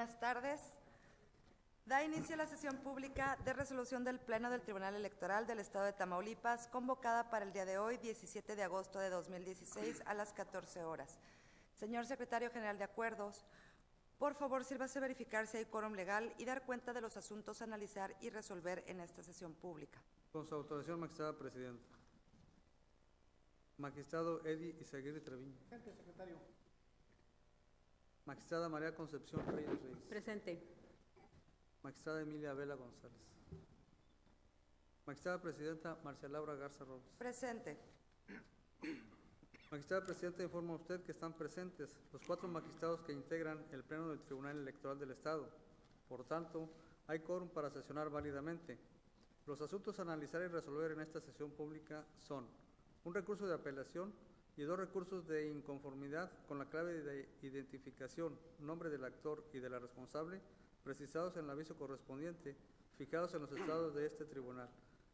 buenas tardes. Da inicio a la sesión pública de resolución del Pleno del Tribunal Electoral del Estado de Tamaulipas, convocada para el día de hoy, 17 de agosto de 2016, a las 14 horas. Señor Secretario General de Acuerdos, por favor, sírvase verificar si hay quórum legal y dar cuenta de los asuntos a analizar y resolver en esta sesión pública. Con su autorización, magistrada presidenta. Magistrado Eddie Izaguirre Treviño. Presente, secretario. Magistrada María Concepción Reyes Reyes. Presente. Magistrada Emilia Vela González. Magistrada Presidenta Marcia Laura Garza Robles. Presente. Magistrada Presidenta, informa a usted que están presentes los 4 magistrados que integran el Pleno del Tribunal Electoral del Estado. Por tanto, hay quórum para sesionar válidamente. Los asuntos a analizar y resolver en esta sesión pública son un recurso de apelación y 2 recursos de inconformidad con la clave de identificación, nombre del actor y de la responsable, precisados en el aviso correspondiente, fijados en los estados de este tribunal.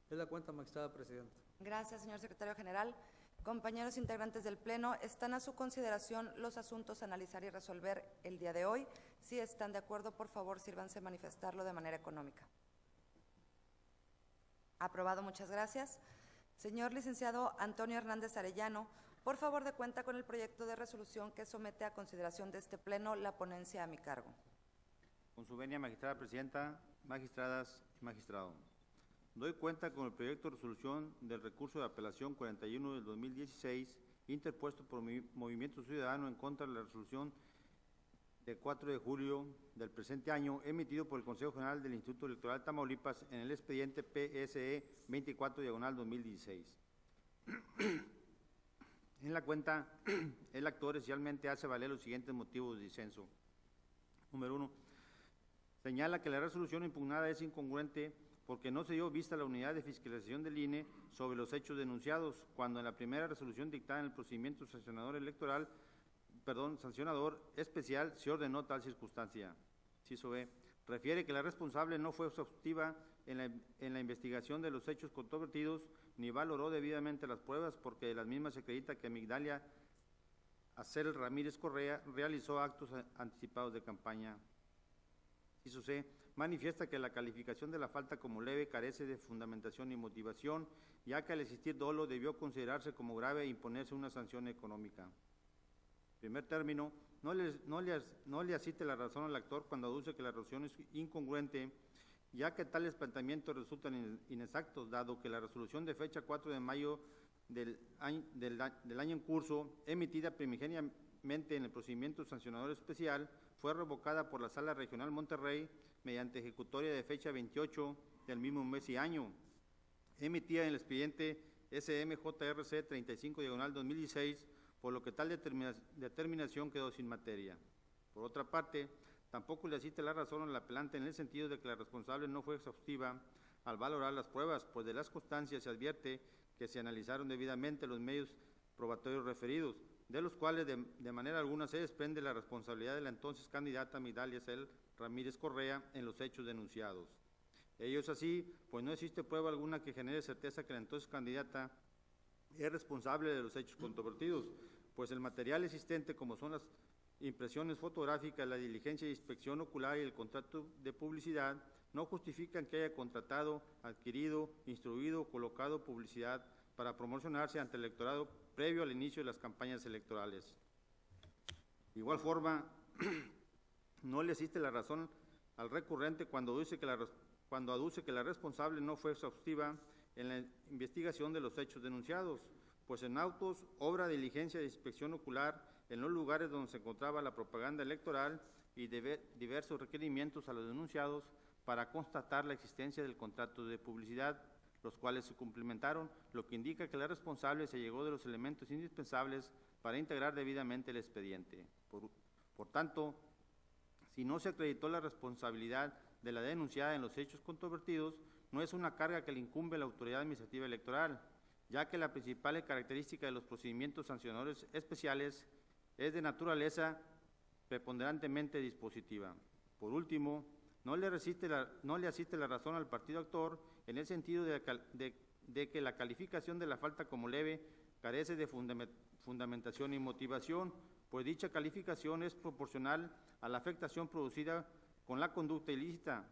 Es la cuenta, magistrada presidenta. Gracias, señor Secretario General. Compañeros integrantes del Pleno, están a su consideración los asuntos a analizar y resolver el día de hoy. Si están de acuerdo, por favor, sírvanse manifestarlo de manera económica. Aprobado, muchas gracias. Señor licenciado Antonio Hernández Arellano, por favor, de cuenta con el proyecto de resolución que somete a consideración de este Pleno la ponencia a mi cargo. Con su venia, magistrada presidenta, magistradas y magistrado. Doy cuenta con el proyecto de resolución del recurso de apelación 41 del 2016, interpuesto por Movimiento Ciudadano en contra de la resolución de 4 de julio del presente año, emitido por el Consejo General del Instituto Electoral Tamaulipas en el expediente PSE 24/2016. En la cuenta, el actor esencialmente hace valer los siguientes motivos de disenso. Número 1. Señala que la resolución impugnada es incongruente porque no se dio vista a la unidad de fiscalización del INE sobre los hechos denunciados, cuando en la primera resolución dictada en el procedimiento sancionador especial se ordenó tal circunstancia. Inciso B. Refiere que la responsable no fue exhaustiva en la investigación de los hechos controvertidos ni valoró debidamente las pruebas, porque de las mismas se acredita que Migdalia Acel Ramírez Correa realizó actos anticipados de campaña. Inciso C. Manifiesta que la calificación de la falta como leve carece de fundamentación y motivación, ya que al existir dolo debió considerarse como grave e imponerse una sanción económica. Primer término, no le asiste la razón al actor cuando aduce que la resolución es incongruente, ya que tales planteamientos resultan inexactos, dado que la resolución de fecha 4 de mayo del año en curso, emitida primigeniamente en el procedimiento sancionador especial, fue revocada por la Sala Regional Monterrey mediante ejecutoria de fecha 28 del mismo mes y año, emitida en el expediente SMJRC 35/2016, por lo que tal determinación quedó sin materia. Por otra parte, tampoco le asiste la razón al apelante en el sentido de que la responsable no fue exhaustiva al valorar las pruebas, pues de las constancias se advierte que se analizaron debidamente los medios probatorios referidos, de los cuales de manera alguna se desprende la responsabilidad de la entonces candidata Migdalia Acel Ramírez Correa en los hechos denunciados. Ello es así, pues no existe prueba alguna que genere certeza que la entonces candidata es responsable de los hechos controvertidos, pues el material existente, como son las impresiones fotográficas, la diligencia de inspección ocular y el contrato de publicidad, no justifican que haya contratado, adquirido, instruido o colocado publicidad para promocionarse ante el electorado previo al inicio de las campañas electorales. De igual forma, no le asiste la razón al recurrente cuando aduce que la responsable no fue exhaustiva en la investigación de los hechos denunciados, pues en autos, obra de diligencia de inspección ocular en los lugares donde se encontraba la propaganda electoral y diversos requerimientos a los denunciados para constatar la existencia del contrato de publicidad, los cuales se cumplimentaron, lo que indica que la responsable se llegó de los elementos indispensables para integrar debidamente el expediente. Por tanto, si no se acreditó la responsabilidad de la denunciada en los hechos controvertidos, no es una carga que le incumbe a la autoridad administrativa electoral, ya que la principal característica de los procedimientos sancionadores especiales es de naturaleza preponderantemente dispositiva. Por último, no le asiste la razón al partido actor en el sentido de que la calificación de la falta como leve carece de fundamentación y motivación, pues dicha calificación es proporcional a la afectación producida con la conducta ilícita,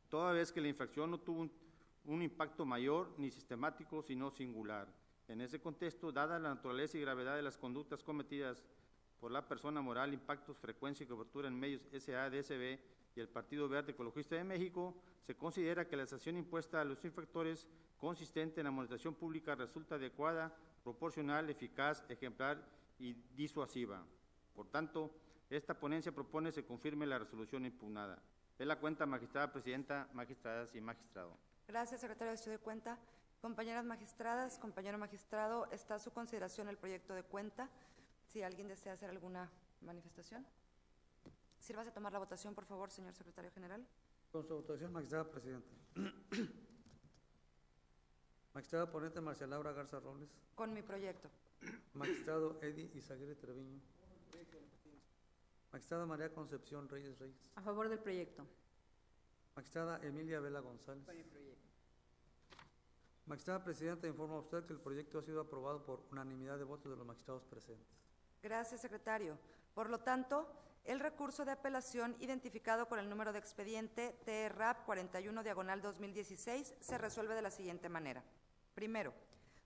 toda vez que la infracción no tuvo un impacto mayor ni sistemático, sino singular. En ese contexto, dada la naturaleza y gravedad de las conductas cometidas por la persona moral, impactos, frecuencia y cobertura en medios SADCB y el Partido Verde Ecologista de México, se considera que la sanción impuesta a los infractores consistente en la amonestación pública resulta adecuada, proporcional, eficaz, ejemplar y disuasiva. Por tanto, esta ponencia propone se confirme la resolución impugnada. Es la cuenta, magistrada presidenta, magistradas y magistrado. Gracias, secretario de Estudio de Cuenta. Compañeras magistradas, compañero magistrado, está a su consideración el proyecto de cuenta. Si alguien desea hacer alguna manifestación. Sírvase a tomar la votación, por favor, señor secretario general. Con su votación, magistrada presidenta. Magistrada ponente Marcia Laura Garza Robles. Con mi proyecto. Magistrado Eddie Izaguirre Treviño. Magistrada María Concepción Reyes Reyes. A favor del proyecto. Magistrada Emilia Vela González. Magistrada presidenta, informa a usted que el proyecto ha sido aprobado por unanimidad de votos de los magistrados presentes. Gracias, secretario. Por lo tanto, el recurso de apelación identificado con el número de expediente TRAP 41/2016 se resuelve de la siguiente manera. Primero,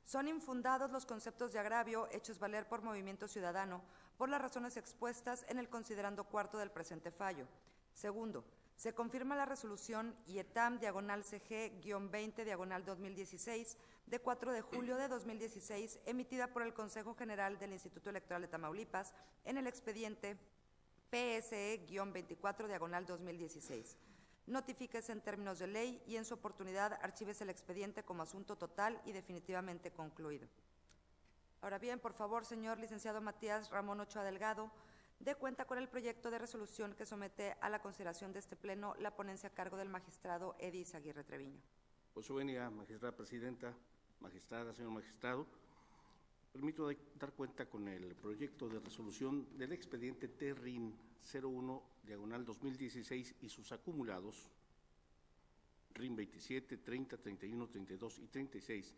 son infundados los conceptos de agravio hechos valer por Movimiento Ciudadano por las razones expuestas en el considerando cuarto del presente fallo. Segundo, se confirma la resolución IETAM-CG-20/2016 de 4 de julio de 2016 emitida por el Consejo General del Instituto Electoral de Tamaulipas en el expediente PSE-24/2016. Notifíquese en términos de ley y en su oportunidad archívese el expediente como asunto total y definitivamente concluido. Ahora bien, por favor, señor licenciado Matías Ramón Ochoa Delgado, dé cuenta con el proyecto de resolución que somete a la consideración de este Pleno la ponencia a cargo del magistrado Eddie Izaguirre Treviño. Por su venia, magistrada presidenta, magistrada, señor magistrado, permito dar cuenta con el proyecto de resolución del expediente TRIN 01/2016 y sus acumulados, RIN 27, 30, 31, 32 y 36,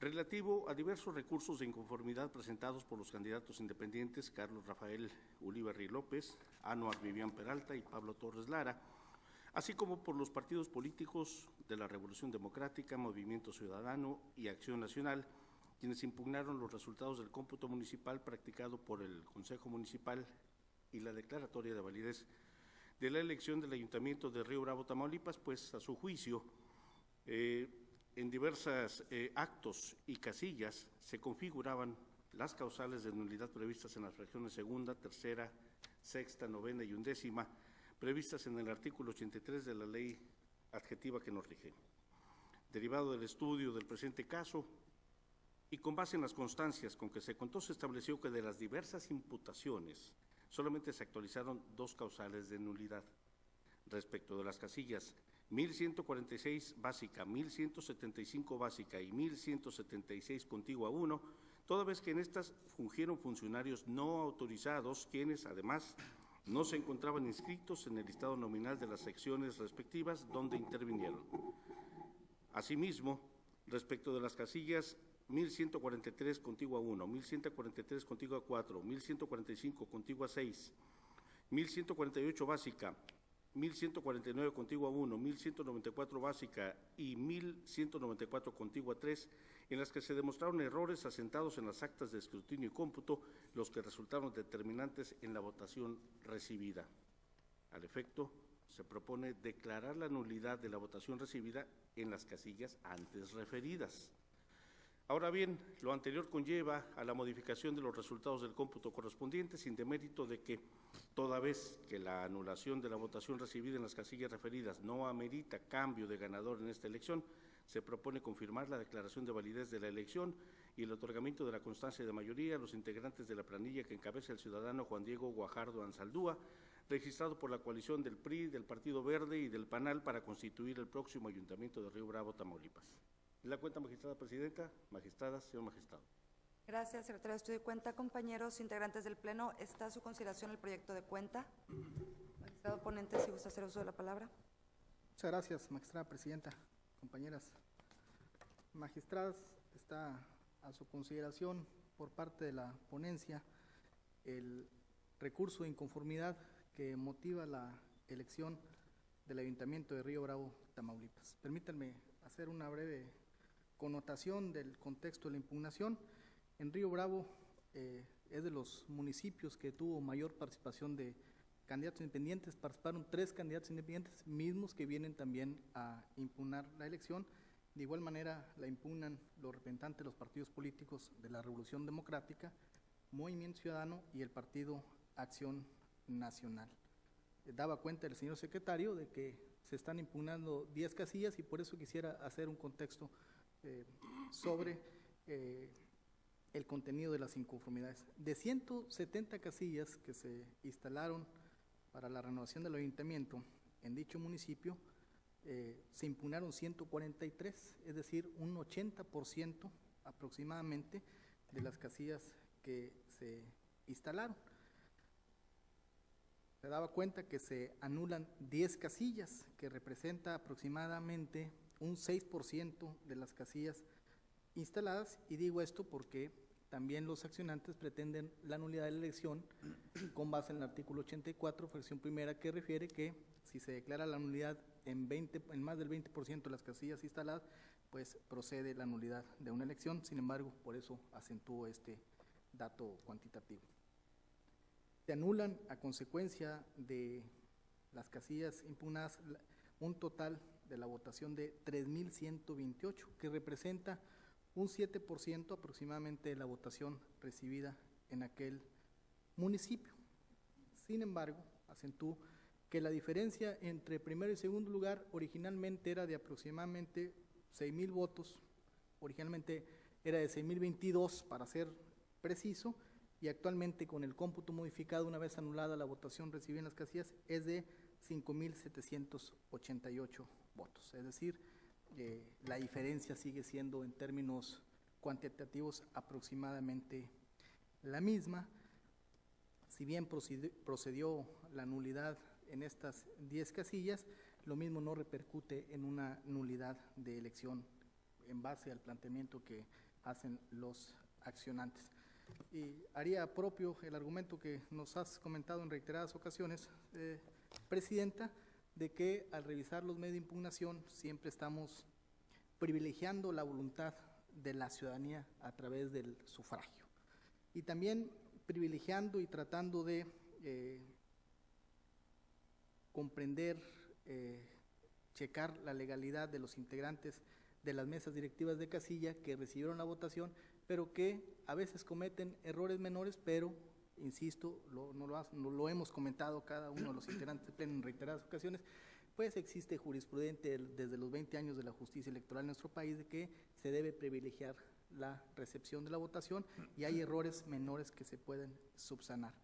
relativo a diversos recursos de inconformidad presentados por los candidatos independientes Carlos Rafael Ulibarri López, Anuar Vivian Peralta y Pablo Torres Lara, así como por los partidos políticos de la Revolución Democrática, Movimiento Ciudadano y Acción Nacional, quienes impugnaron los resultados del cómputo municipal practicado por el Consejo Municipal y la declaratoria de validez de la elección del Ayuntamiento de Río Bravo, Tamaulipas, pues a su juicio, en diversos actos y casillas se configuraban las causales de nulidad previstas en las fracciones segunda, tercera, sexta, novena y undécima, previstas en el artículo 83 de la ley adjetiva que nos rige. Derivado del estudio del presente caso y con base en las constancias con que se contó, se estableció que de las diversas imputaciones solamente se actualizaron 2 causales de nulidad. Respecto de las casillas 1146 básica, 1175 básica y 1176 contigua 1, toda vez que en estas fungieron funcionarios no autorizados, quienes además no se encontraban inscritos en el listado nominal de las secciones respectivas donde intervinieron. Asimismo, respecto de las casillas 1143 contigua 1, 1143 contigua 4, 1145 contigua 6, 1148 básica, 1149 contigua 1, 1194 básica y 1194 contigua 3, en las que se demostraron errores asentados en las actas de escrutinio y cómputo, los que resultaron determinantes en la votación recibida. Al efecto, se propone declarar la nulidad de la votación recibida en las casillas antes referidas. Ahora bien, lo anterior conlleva a la modificación de los resultados del cómputo correspondiente, sin demérito de que, toda vez que la anulación de la votación recibida en las casillas referidas no amerita cambio de ganador en esta elección, se propone confirmar la declaración de validez de la elección y el otorgamiento de la constancia de mayoría a los integrantes de la planilla que encabeza el ciudadano Juan Diego Guajardo Ansaldúa, registrado por la coalición del PRI, del Partido Verde y del PANAL para constituir el próximo Ayuntamiento de Río Bravo, Tamaulipas. En la cuenta, magistrada presidenta, magistradas, señor magistrado. Gracias, secretario de Estudio y Cuenta. Compañeros integrantes del Pleno, ¿está a su consideración el proyecto de cuenta? Magistrado ponente, si gusta hacer uso de la palabra. Muchas gracias, magistrada presidenta. Compañeras magistradas, está a su consideración por parte de la ponencia el recurso de inconformidad que motiva la elección del Ayuntamiento de Río Bravo, Tamaulipas. Permítanme hacer una breve connotación del contexto de la impugnación. En Río Bravo es de los municipios que tuvo mayor participación de candidatos independientes. Participaron 3 candidatos independientes, mismos que vienen también a impugnar la elección. De igual manera la impugnan los representantes de los partidos políticos de la Revolución Democrática, Movimiento Ciudadano y el Partido Acción Nacional. Daba cuenta el señor secretario de que se están impugnando 10 casillas y por eso quisiera hacer un contexto sobre el contenido de las inconformidades. De 170 casillas que se instalaron para la renovación del ayuntamiento en dicho municipio, se impugnaron 143, es decir, un 80% aproximadamente de las casillas que se instalaron. Se daba cuenta que se anulan 10 casillas, que representa aproximadamente un 6% de las casillas instaladas, y digo esto porque también los accionantes pretenden la nulidad de la elección con base en el artículo 84, fracción primera, que refiere que si se declara la nulidad en más del 20% de las casillas instaladas, pues procede la nulidad de una elección. Sin embargo, por eso acentúo este dato cuantitativo. Se anulan a consecuencia de las casillas impugnadas un total de la votación de 3.128, que representa un 7% aproximadamente de la votación recibida en aquel municipio. Sin embargo, acentúo que la diferencia entre primero y segundo lugar originalmente era de aproximadamente 6,000 votos, originalmente era de 6,022 para ser preciso, y actualmente con el cómputo modificado, una vez anulada la votación recibida en las casillas, es de 5,788 votos. Es decir, la diferencia sigue siendo en términos cuantitativos aproximadamente la misma. Si bien procedió la nulidad en estas 10 casillas, lo mismo no repercute en una nulidad de elección en base al planteamiento que hacen los accionantes. Y haría propio el argumento que nos has comentado en reiteradas ocasiones, Presidenta, de que al revisar los medios de impugnación siempre estamos privilegiando la voluntad de la ciudadanía a través del sufragio, y también privilegiando y tratando de comprender, checar la legalidad de los integrantes de las mesas directivas de casilla que recibieron la votación, pero que a veces cometen errores menores, pero, insisto, lo hemos comentado cada uno de los integrantes del Pleno en reiteradas ocasiones, pues existe jurisprudente desde los 20 años de la justicia electoral en nuestro país de que se debe privilegiar la recepción de la votación y hay errores menores que se pueden subsanar.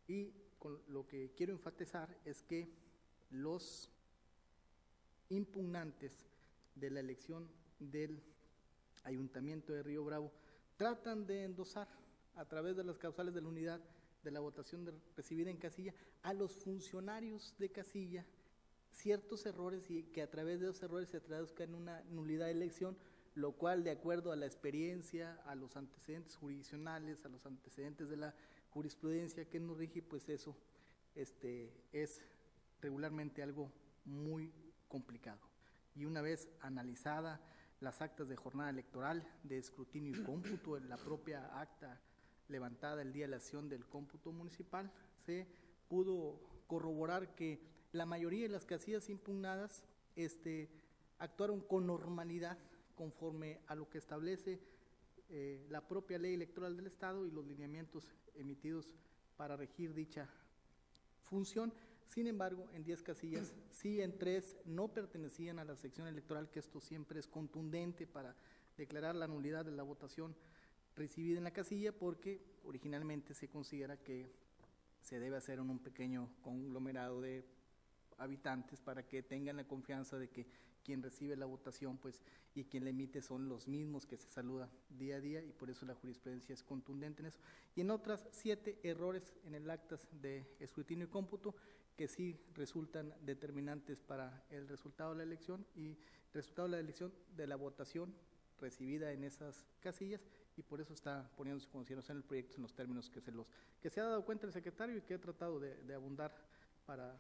Y con lo que quiero enfatizar es que los impugnantes de la elección del Ayuntamiento de Río Bravo tratan de endosar a través de las causales de la unidad de la votación recibida en casilla a los funcionarios de casilla ciertos errores y que a través de esos errores se traduzca en una nulidad de elección, lo cual, de acuerdo a la experiencia, a los antecedentes jurisdiccionales, a los antecedentes de la jurisprudencia que nos rige, pues eso es regularmente algo muy complicado. Y una vez analizada las actas de jornada electoral, de escrutinio y cómputo, en la propia acta levantada el día de la sesión del cómputo municipal, se pudo corroborar que la mayoría de las casillas impugnadas actuaron con normalidad conforme a lo que establece la propia ley electoral del Estado y los lineamientos emitidos para regir dicha función. Sin embargo, en 10 casillas, sí en 3 no pertenecían a la sección electoral, que esto siempre es contundente para declarar la nulidad de la votación recibida en la casilla, porque originalmente se considera que se debe hacer en un pequeño conglomerado de habitantes para que tengan la confianza de que quien recibe la votación pues y quien la emite son los mismos que se saludan día a día, y por eso la jurisprudencia es contundente en eso. Y en otras 7 errores en el actas de escrutinio y cómputo que sí resultan determinantes para el resultado de la elección y resultado de la elección de la votación recibida en esas casillas, y por eso está poniéndose consideración en el proyecto en los términos que se ha dado cuenta el secretario y que he tratado de abundar para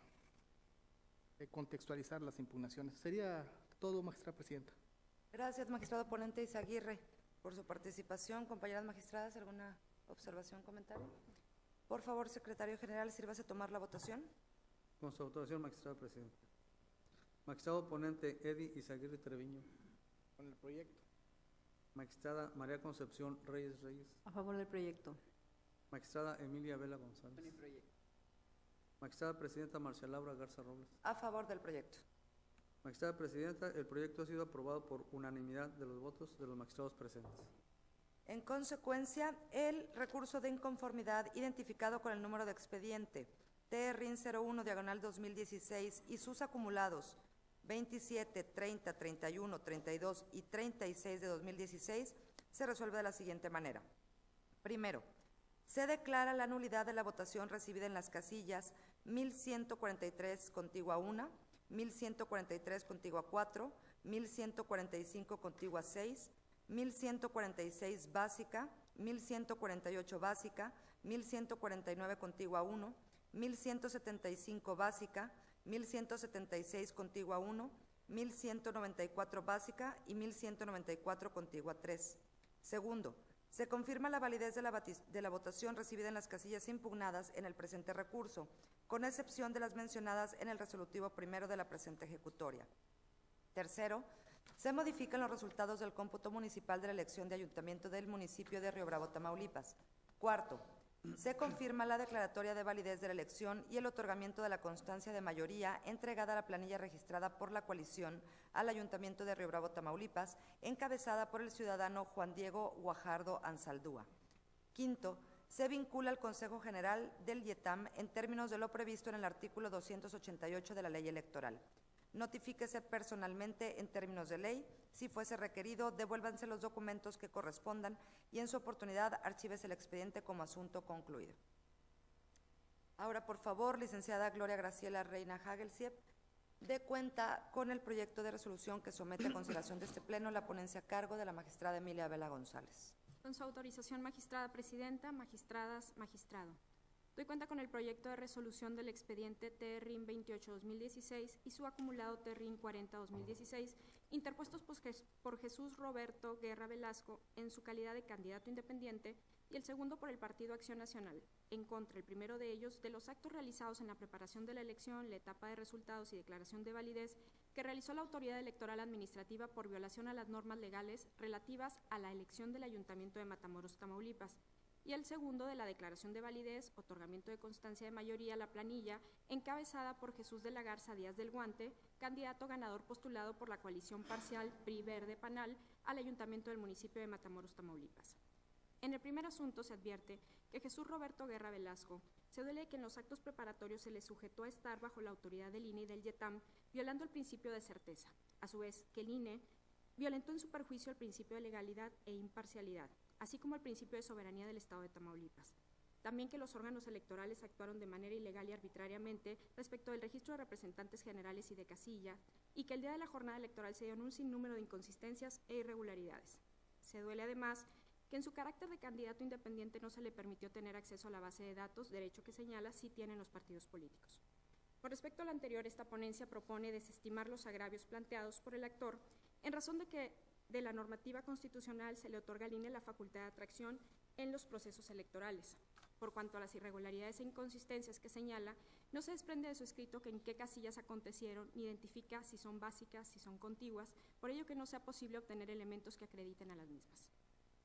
contextualizar las impugnaciones. Sería todo, magistrada presidenta. Gracias, magistrado ponente Izaguirre, por su participación. Compañeras magistradas, ¿alguna observación, comentario? Por favor, secretario general, sírvase a tomar la votación. Con su autorización, magistrada presidenta. Magistrado ponente Eddie Izaguirre Treviño. Con el proyecto. Magistrada María Concepción Reyes Reyes. A favor del proyecto. Magistrada Emilia Vela González. Magistrada presidenta Marcia Laura Garza Robles. A favor del proyecto. Magistrada presidenta, el proyecto ha sido aprobado por unanimidad de los votos de los magistrados presentes. En consecuencia, el recurso de inconformidad identificado con el número de expediente TRIN 01/2016 y sus acumulados 27, 30, 31, 32 y 36 de 2016 se resuelve de la siguiente manera. Primero, se declara la nulidad de la votación recibida en las casillas 1143 contigua 1, 1143 contigua 4, 1145 contigua 6, 1146 básica, 1148 básica, 1149 contigua 1, 1175 básica, 1176 contigua 1, 1194 básica y 1194 contigua 3. Segundo, se confirma la validez de la votación recibida en las casillas impugnadas en el presente recurso, con excepción de las mencionadas en el resolutivo primero de la presente ejecutoria. Tercero, se modifican los resultados del cómputo municipal de la elección de ayuntamiento del municipio de Río Bravo, Tamaulipas. Cuarto, se confirma la declaratoria de validez de la elección y el otorgamiento de la constancia de mayoría entregada a la planilla registrada por la coalición al Ayuntamiento de Río Bravo, Tamaulipas, encabezada por el ciudadano Juan Diego Guajardo Ansaldúa. Quinto, se vincula al Consejo General del IETAM en términos de lo previsto en el artículo 288 de la Ley Electoral. Notifíquese personalmente en términos de ley. Si fuese requerido, devuélvanse los documentos que correspondan y en su oportunidad archívese el expediente como asunto concluido. Ahora, por favor, licenciada Gloria Graciela Reina Hagelsiep, dé cuenta con el proyecto de resolución que somete a consideración de este Pleno la ponencia a cargo de la magistrada Emilia Vela González. Con su autorización, magistrada presidenta, magistradas, magistrado. Doy cuenta con el proyecto de resolución del expediente TRIN 28-2016 y su acumulado TRIN 40-2016, interpuestos por Jesús Roberto Guerra Velasco en su calidad de candidato independiente y el segundo por el Partido Acción Nacional, en contra, el primero de ellos, de los actos realizados en la preparación de la elección, la etapa de resultados y declaración de validez que realizó la Autoridad Electoral Administrativa por violación a las normas legales relativas a la elección del Ayuntamiento de Matamoros, Tamaulipas, y el segundo de la declaración de validez, otorgamiento de constancia de mayoría a la planilla, encabezada por Jesús de la Garza Díaz del Guante, candidato ganador postulado por la coalición parcial PRI Verde Panal al Ayuntamiento del municipio de Matamoros, Tamaulipas. En el primer asunto se advierte que Jesús Roberto Guerra Velasco se duele que en los actos preparatorios se le sujetó a estar bajo la autoridad del INE y del IETAM, violando el principio de certeza. A su vez, que el INE violentó en su perjuicio el principio de legalidad e imparcialidad, así como el principio de soberanía del Estado de Tamaulipas. También que los órganos electorales actuaron de manera ilegal y arbitrariamente respecto del registro de representantes generales y de casilla, y que el día de la jornada electoral se dieron un sinnúmero de inconsistencias e irregularidades. Se duele además que en su carácter de candidato independiente no se le permitió tener acceso a la base de datos, derecho que señala sí tienen los partidos políticos. Con respecto a lo anterior, esta ponencia propone desestimar los agravios planteados por el actor en razón de que de la normativa constitucional se le otorga al INE la facultad de atracción en los procesos electorales. Por cuanto a las irregularidades e inconsistencias que señala, no se desprende de su escrito que en qué casillas acontecieron, ni identifica si son básicas, si son contiguas, por ello que no sea posible obtener elementos que acrediten a las mismas.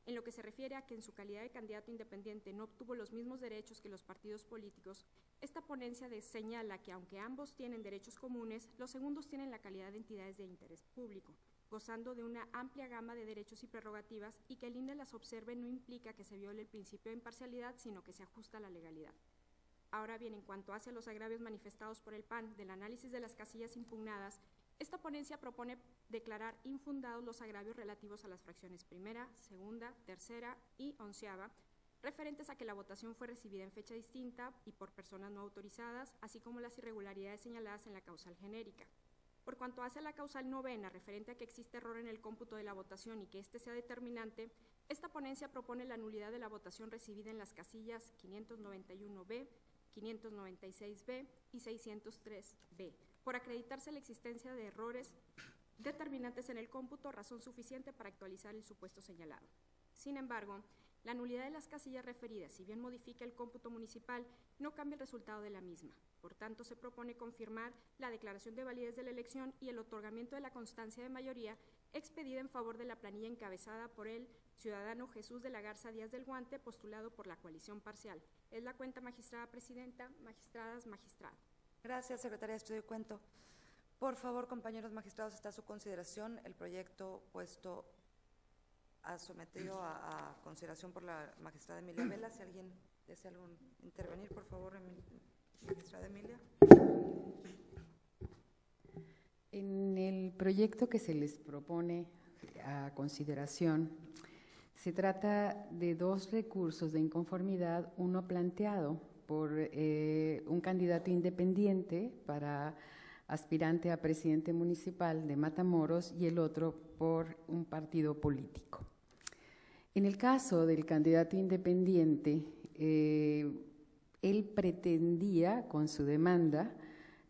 En lo que se refiere a que en su calidad de candidato independiente no obtuvo los mismos derechos que los partidos políticos, esta ponencia señala que aunque ambos tienen derechos comunes, los segundos tienen la calidad de entidades de interés público, gozando de una amplia gama de derechos y prerrogativas, y que el INE las observe no implica que se viole el principio de imparcialidad, sino que se ajusta a la legalidad. Ahora bien, en cuanto hace los agravios manifestados por el PAN del análisis de las casillas impugnadas, esta ponencia propone declarar infundados los agravios relativos a las fracciones primera, segunda, tercera y onceava, referentes a que la votación fue recibida en fecha distinta y por personas no autorizadas, así como las irregularidades señaladas en la causal genérica. Por cuanto hace a la causal novena, referente a que existe error en el cómputo de la votación y que éste sea determinante, esta ponencia propone la nulidad de la votación recibida en las casillas 591B, 596B y 603B, por acreditarse la existencia de errores determinantes en el cómputo, razón suficiente para actualizar el supuesto señalado. Sin embargo, la nulidad de las casillas referidas, si bien modifica el cómputo municipal, no cambia el resultado de la misma. Por tanto, se propone confirmar la declaración de validez de la elección y el otorgamiento de la constancia de mayoría expedida en favor de la planilla encabezada por el ciudadano Jesús de la Garza Díaz del Guante, postulado por la coalición parcial. Es la cuenta, magistrada presidenta, magistradas, magistrado. Gracias, secretaria de Estudio y Cuento. Por favor, compañeros magistrados, está a su consideración el proyecto sometido a consideración por la magistrada Emilia Vela. Si alguien desea intervenir, por favor, magistrada Emilia. En el proyecto que se les propone a consideración, se trata de 2 recursos de inconformidad, uno planteado por un candidato independiente para aspirante a presidente municipal de Matamoros y el otro por un partido político. En el caso del candidato independiente, él pretendía con su demanda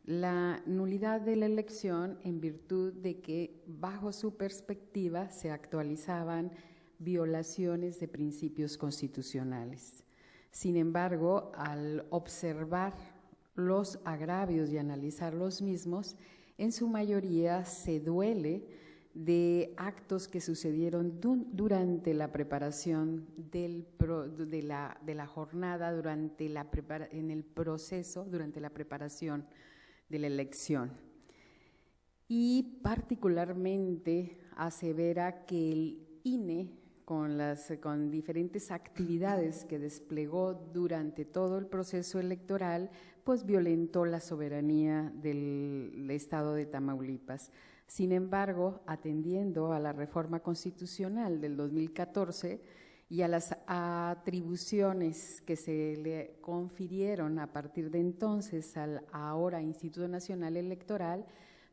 la nulidad de la elección en virtud de que bajo su perspectiva se actualizaban violaciones de principios constitucionales. Sin embargo, al observar los agravios y analizar los mismos, en su mayoría se duele de actos que sucedieron durante la preparación de la jornada, durante la preparación de la elección. Y particularmente asevera que el INE, con diferentes actividades que desplegó durante todo el proceso electoral, pues violentó la soberanía del Estado de Tamaulipas. Sin embargo, atendiendo a la reforma constitucional del 2014 y a las atribuciones que se le confirieron a partir de entonces al ahora Instituto Nacional Electoral,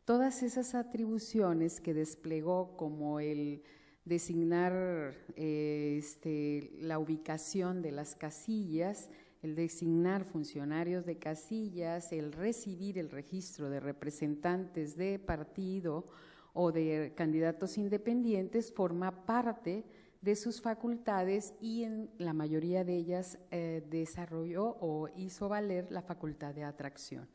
todas esas atribuciones que desplegó, como el designar la ubicación de las casillas, el designar funcionarios de casillas, el recibir el registro de representantes de partido o de candidatos independientes, forma parte de sus facultades y en la mayoría de ellas desarrolló o hizo valer la facultad de atracción.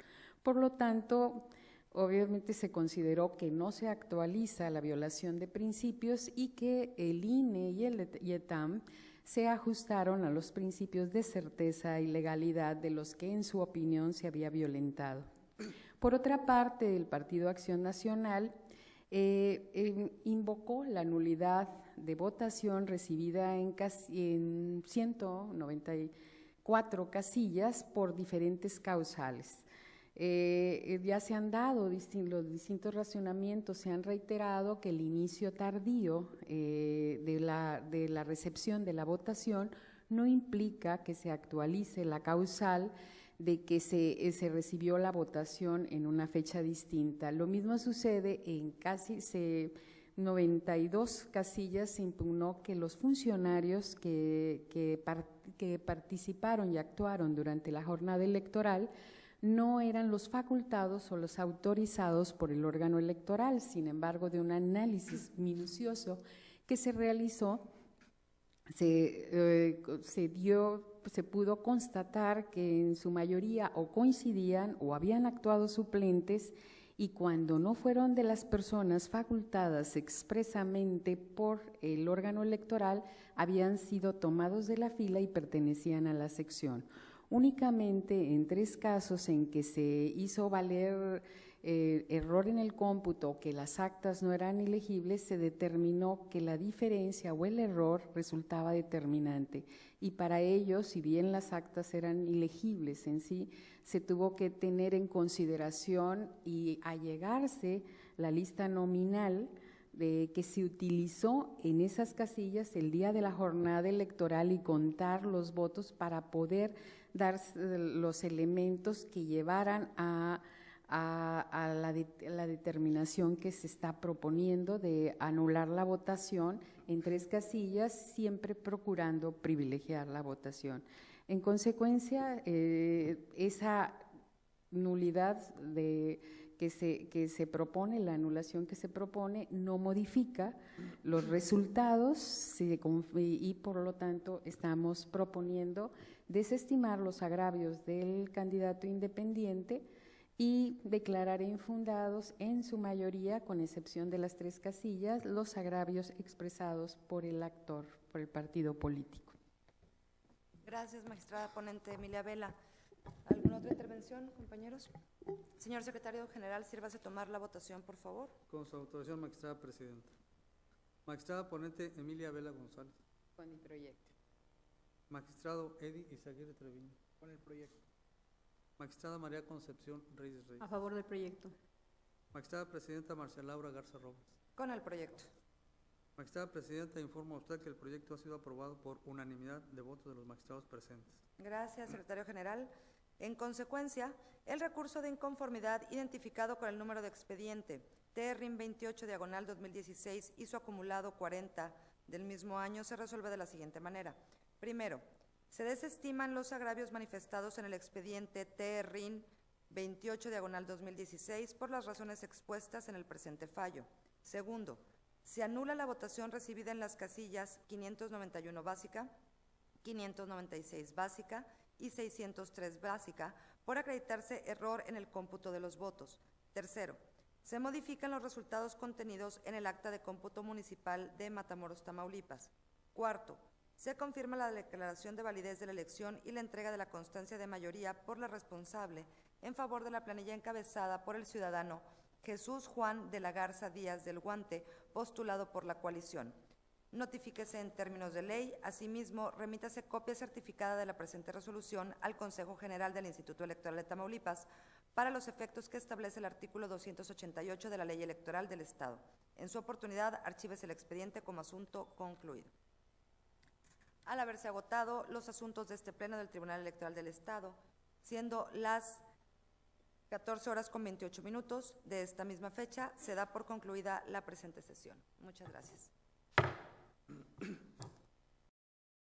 Por lo tanto, obviamente se consideró que no se actualiza la violación de principios y que el INE y el ETAM se ajustaron a los principios de certeza y legalidad de los que en su opinión se había violentado. Por otra parte, el Partido Acción Nacional invocó la nulidad de votación recibida en 194 casillas por diferentes causales. Ya se han dado los distintos razonamientos, se han reiterado que el inicio tardío de la recepción de la votación no implica que se actualice la causal de que se recibió la votación en una fecha distinta. Lo mismo sucede en casi 92 casillas. Se impugnó que los funcionarios que participaron y actuaron durante la jornada electoral no eran los facultados o los autorizados por el órgano electoral. Sin embargo, de un análisis minucioso que se realizó, se pudo constatar que en su mayoría o coincidían o habían actuado suplentes, y cuando no fueron de las personas facultadas expresamente por el órgano electoral, habían sido tomados de la fila y pertenecían a la sección. Únicamente en 3 casos en que se hizo valer error en el cómputo, que las actas no eran ilegibles, se determinó que la diferencia o el error resultaba determinante. Y para ello, si bien las actas eran ilegibles en sí, se tuvo que tener en consideración y allegarse la lista nominal que se utilizó en esas casillas el día de la jornada electoral y contar los votos para poder dar los elementos que llevaran a la determinación que se está proponiendo de anular la votación en 3 casillas, siempre procurando privilegiar la votación. En consecuencia, esa nulidad que que se propone, la anulación que se propone, no modifica los resultados y por lo tanto estamos proponiendo desestimar los agravios del candidato independiente y declarar infundados en su mayoría, con excepción de las 3 casillas, los agravios expresados por el actor, por el partido político. Gracias, magistrada ponente Emilia Vela. ¿Alguna otra intervención, compañeros? Señor secretario general, sírvase tomar la votación, por favor. Con su autorización, magistrada presidenta. Magistrada ponente Emilia Vela González. Con el proyecto. Magistrado Edi Izaguirre Treviño. Con el proyecto. Magistrada María Concepción Reyes Reyes. A favor del proyecto. Magistrada presidenta Marcia Laura Garza Robles. Con el proyecto. Magistrada presidenta, informa a usted que el proyecto ha sido aprobado por unanimidad de votos de los magistrados presentes. Gracias, secretario general. En consecuencia, el recurso de inconformidad identificado con el número de expediente TRIN 28 diagonal 2016 y su acumulado 40 del mismo año se resuelve de la siguiente manera. Primero, se desestiman los agravios manifestados en el expediente TRIN 28 diagonal 2016 por las razones expuestas en el presente fallo. Segundo, se anula la votación recibida en las casillas 591 básica, 596 básica y 603 básica por acreditarse error en el cómputo de los votos. Tercero, se modifican los resultados contenidos en el acta de cómputo municipal de Matamoros, Tamaulipas. Cuarto, se confirma la declaración de validez de la elección y la entrega de la constancia de mayoría por la responsable en favor de la planilla encabezada por el ciudadano Jesús Juan de la Garza Díaz del Guante, postulado por la coalición. Notifíquese en términos de ley. Asimismo, remítase copia certificada de la presente resolución al Consejo General del Instituto Electoral de Tamaulipas para los efectos que establece el artículo 288 de la Ley Electoral del Estado. En su oportunidad, archívese el expediente como asunto concluido. Al haberse agotado los asuntos de este pleno del Tribunal Electoral del Estado, siendo las 14:28 de esta misma fecha, se da por concluida la presente sesión. Muchas gracias.